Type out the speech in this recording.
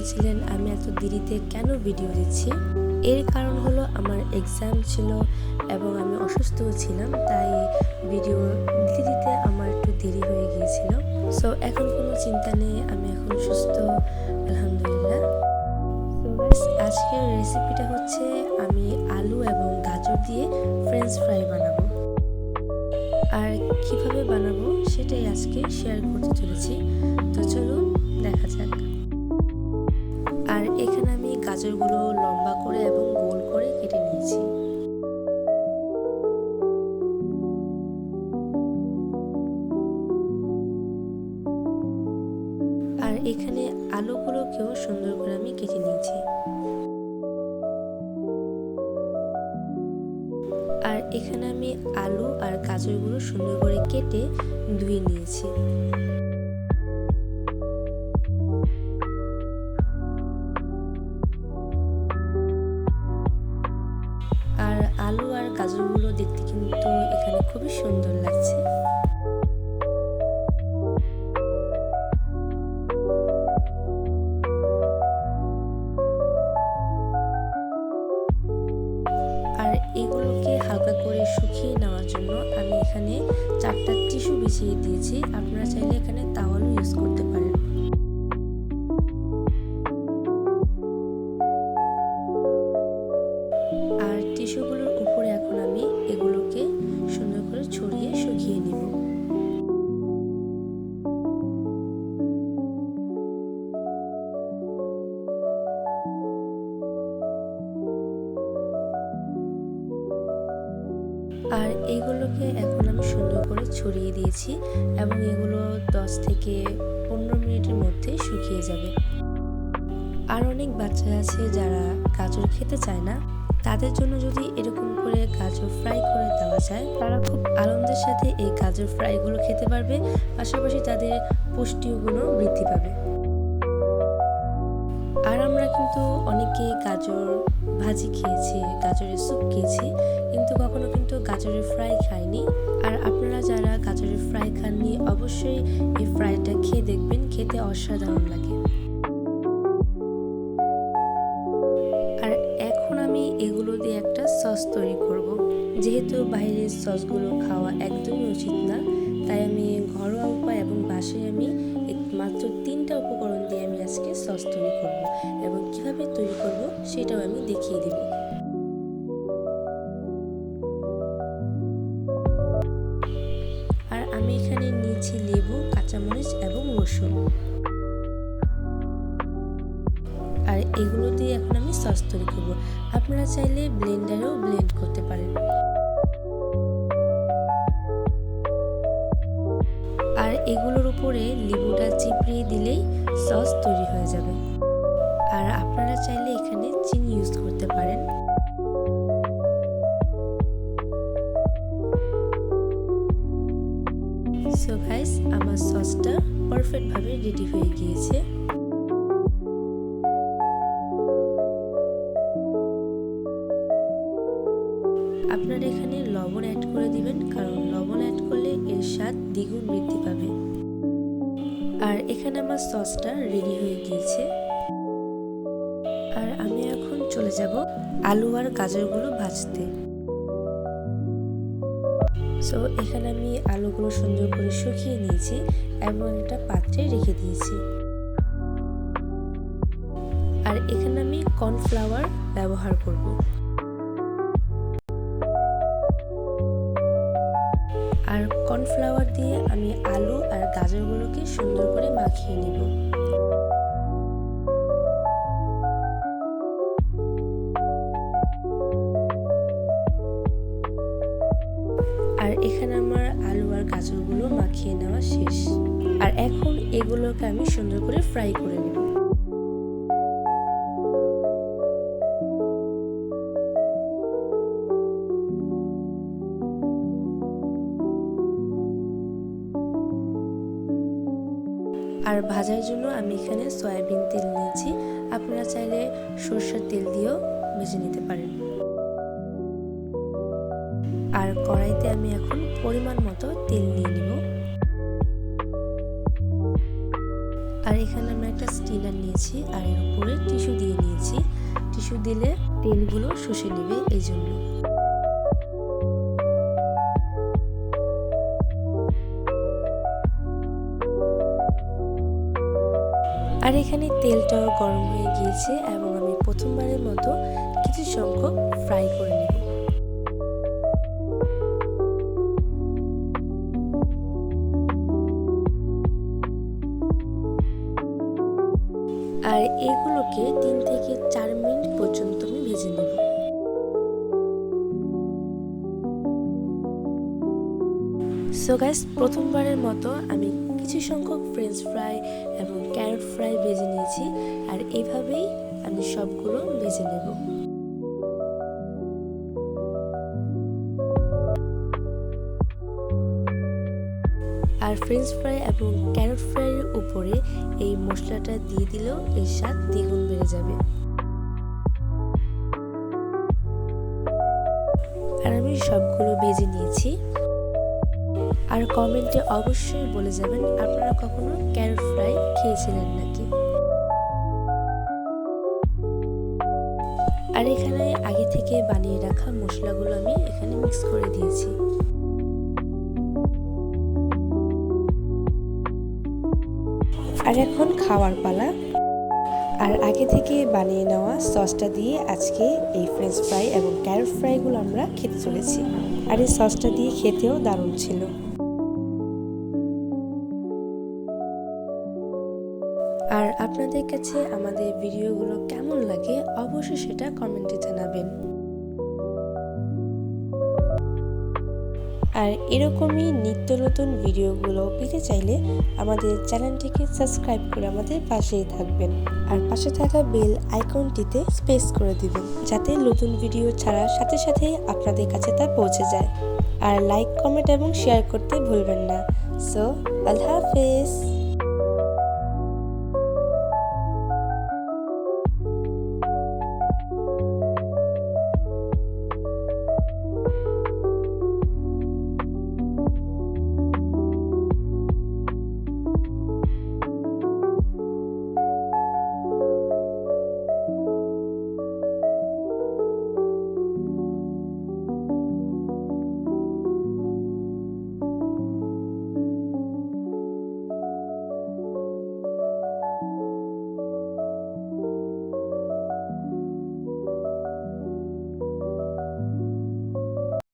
বলছিলেন আমি এত দেরিতে কেন ভিডিও দিচ্ছি। এর কারণ হলো আমার এক্সাম ছিল এবং আমি অসুস্থও ছিলাম, তাই ভিডিও দিতে দিতে আমার একটু দেরি হয়ে গিয়েছিল। সো এখন কোনো চিন্তা নেই, আমি এখন সুস্থ আলহামদুলিল্লাহ। আজকের রেসিপিটা হচ্ছে আমি আলু এবং গাজর দিয়ে ফ্রেঞ্চ ফ্রাই বানাবো। আর কিভাবে বানাবো সেটাই আজকে শেয়ার করতে চলেছি। তো চলুন দেখা যাক। আর এখানে আমি গাজরগুলো লম্বা করে এবং গোল করে কেটে নিয়েছি। আর এখানে আলুগুলোকেও সুন্দর করে আমি কেটে নিয়েছি। আর এখানে আমি আলু আর গাজরগুলো সুন্দর করে কেটে ধুয়ে নিয়েছি। আর আলু আর গাজরগুলো দেখতে কিন্তু এখানে খুবই সুন্দর লাগছে। আর এগুলোকে হালকা করে শুকিয়ে নেওয়ার জন্য আমি এখানে 4টা টিস্যু বিছিয়ে দিয়েছি। আপনারা চাইলে এখানে তাওয়ালও ইউজ করতে পারেন। আর টিস্যুগুলোর উপরে এখন আমি এগুলোকে সুন্দর করে ছড়িয়ে শুকিয়ে নেব। আর এইগুলোকে এখন আমি সুন্দর করে ছড়িয়ে দিয়েছি এবং এগুলো 10 থেকে 15 মিনিটের মধ্যে শুকিয়ে যাবে। আর অনেক বাচ্চা আছে যারা গাজর খেতে চায় না, তাদের জন্য যদি এরকম করে গাজর ফ্রাই করে দেওয়া যায়, তারা খুব আনন্দের সাথে এই গাজর ফ্রাইগুলো খেতে পারবে, পাশাপাশি তাদের পুষ্টিগুণও বৃদ্ধি পাবে। আর আমরা কিন্তু অনেকে গাজর ভাজি খেয়েছি, গাজরের স্যুপ খেয়েছি, কিন্তু কখনো কিন্তু গাজরের ফ্রাই খাইনি। আর আপনারা যারা গাজরের ফ্রাই খাননি, অবশ্যই এই ফ্রাইটা খেয়ে দেখবেন, খেতে অসাধারণ লাগে। আর এখন আমি এগুলো দিয়ে একটা সস তৈরি করব। যেহেতু বাইরের সসগুলো খাওয়া একদমই উচিত না, তাই আমি ঘরোয়া উপায় এবং বাসায় আমি মাত্র 3টা উপকরণ দিয়ে আমি আজকে সস তৈরি করব এবং কিভাবে তৈরি করব সেটাও আমি দেখিয়ে দেব। আর আমি এখানে নিয়েছি লেবু, কাঁচামরিচ এবং রসুন। আর এগুলো দিয়ে এখন আমি সস তৈরি করব। আপনারা চাইলে ব্লেন্ডারেও ব্লেন্ড করতে পারেন। আর এগুলোর উপরে লেবুটা চিপড়িয়ে দিলেই সস তৈরি হয়ে যাবে। আর আপনারা চাইলে এখানে চিনি ইউজ করতে পারেন। সো গাইস, আমার সসটা পারফেক্ট ভাবে রেডি হয়ে গিয়েছে। আপনারা এখানে লবণ অ্যাড করে দিবেন, কারণ লবণ অ্যাড করলে এর স্বাদ দ্বিগুণ বৃদ্ধি পাবে। আর এখানে আমার সসটা রেডি হয়ে গিয়েছে। আর আমি এখন চলে যাব আলু আর গাজরগুলো ভাজতে। সো এখানে আমি আলুগুলো সুন্দর করে শুকিয়ে নিয়েছি এবং একটা পাত্রে রেখে দিয়েছি। আর এখানে আমি কর্নফ্লাওয়ার ব্যবহার করব। আর কর্নফ্লাওয়ার দিয়ে আমি আলু আর গাজরগুলোকে সুন্দর করে মাখিয়ে নেব। আর এখানে আমার আলু আর গাজরগুলো মাখিয়ে নেওয়া শেষ। আর এখন এগুলোকে আমি সুন্দর করে ফ্রাই করে নেব। আর ভাজার জন্য আমি এখানে সয়াবিন তেল নিয়েছি। আপনারা চাইলে সরষের তেল দিয়েও ভেজে নিতে পারেন। আর কড়াইতে আমি এখন পরিমাণ মতো তেল নিয়ে নিব। আর এখানে আমি একটা স্টিনার নিয়েছি। নিয়েছি আর এর উপরে টিস্যু দিয়ে নিয়েছি। টিস্যু দিলে তেলগুলো শুষে নেবে এই জন্য। আর এখানে তেলটাও গরম হয়ে গিয়েছে এবং আমি প্রথমবারের মতো কিছু সংখ্যক ফ্রাই করে নেব। আর এগুলোকে 3 থেকে 4 মিনিট পর্যন্ত আমি ভেজে নেব। সো গাইস, প্রথমবারের মতো আমি কিছু সংখ্যক ফ্রেঞ্চ ফ্রাই এবং ক্যারট ফ্রাই ভেজে নিয়েছি আর এইভাবেই আমি সবগুলো ভেজে নেব। আর ফ্রেঞ্চ ফ্রাই এবং ক্যারট ফ্রাইয়ের উপরে এই মশলাটা দিয়ে দিলেও এর স্বাদ দ্বিগুণ বেড়ে যাবে। আর আমি সবগুলো ভেজে নিয়েছি। আর কমেন্টে অবশ্যই বলে যাবেন আপনারা কখনো ক্যারট ফ্রাই খেয়েছিলেন নাকি। আর এখানে আগে থেকে বানিয়ে রাখা মশলাগুলো আমি এখানে মিক্স করে দিয়েছি। আর এখন খাওয়ার পালা। আর আগে থেকে বানিয়ে নেওয়া সসটা দিয়ে আজকে এই ফ্রেঞ্চ ফ্রাই এবং ক্যারট ফ্রাইগুলো আমরা খেতে চলেছি। আর এই সসটা দিয়ে খেতেও দারুণ ছিল। আর আপনাদের কাছে আমাদের ভিডিওগুলো কেমন লাগে অবশ্যই সেটা কমেন্টে জানাবেন। আর এরকমই নিত্য নতুন ভিডিওগুলো পেতে চাইলে আমাদের চ্যানেলটিকে সাবস্ক্রাইব করে আমাদের পাশেই থাকবেন। আর পাশে থাকা বেল আইকনটিতে প্রেস করে দিবেন যাতে নতুন ভিডিও ছাড়ার সাথে সাথেই আপনাদের কাছে তা পৌঁছে যায়। আর লাইক, কমেন্ট এবং শেয়ার করতে ভুলবেন না। সো আল্লাহ হাফেজ।